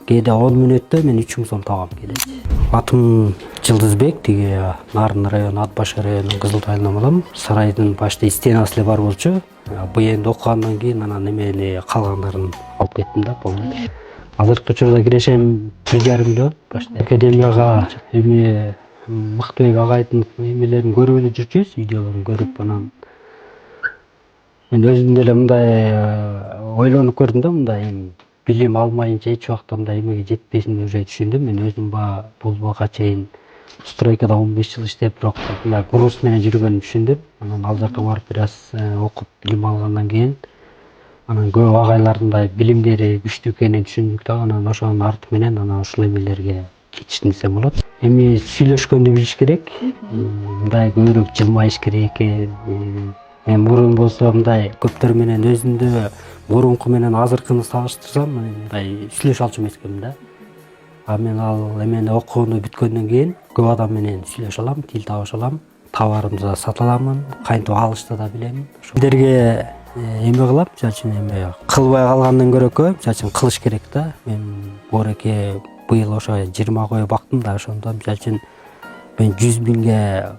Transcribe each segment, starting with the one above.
кээде 10 мүнөттө мен 3000 сом табам кээде. Атым Жылдызбек, тиги Нарын району, Ат башы районунун Кызылтай айылынан болом. Сарайдын башта стенасы эле бар болчу. БН окугандан кийин анан эмени калгандарын алып кеттим да полный. Азыркы учурда кирешем 1,5 миллион. Башта академияга эми Мыктыбек агайдын эмелерин көрүп эле жүрчүбүз, видеолорун көрүп анан мен өзүм деле мындай ойлонуп көрдүм да, мындай билим алмайынча эч убакта мындай эмеге жетпесин уже түшүндүм. Мен өзүм бул буга чейин стройкада 15 жыл иштеп, бирок мындай груз менен жүргөнүмдү түшүндүм. Анан ал жака барып бир аз окуп билим алгандан кийин анан көп агайлардын мындай билимдери күчтүү экенин түшүндүк да, анан ошонун арты менен анан ушул эмелерге кетиштим десем болот. Эми сүйлөшкөндү билиш керек, мындай көбүрөөк жылмайыш керек экен. Мен мурун болсо мындай көптөр менен өзүмдү мурунку менен азыркыны салыштырсам, мындай сүйлөшө алчу эмес экенмин да. А мен ал эмени окууну бүткөндөн кийин көп адам менен сүйлөшө алам, тил табыша алам, товарымды да сата аламын, кантип алышты да билем. Ошолерге эме кылам, мисалы үчүн эме кылбай калгандан көрөкө, мисалы үчүн кылыш керек да. Мен боореке быйыл ошо 20 кой бактым да, ошондо мисалы үчүн мен 100 миңге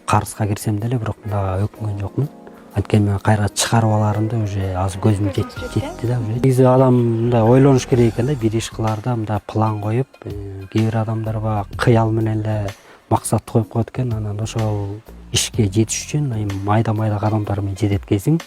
карызга кирсем деле бирок мындага өкүнгөн жокмун. Анткени мен кайра чыгарып аларымды уже азыр көзүм жетти да. Негизи адам мындай ойлонуш керек экен да, бир иш кылаарда мындай план коюп, кээ бир адамдар баягы кыял менен эле максат коюп коет экен, анан ошол ишке жетиш үчүн майда кадамдар менен жетет экенсиң.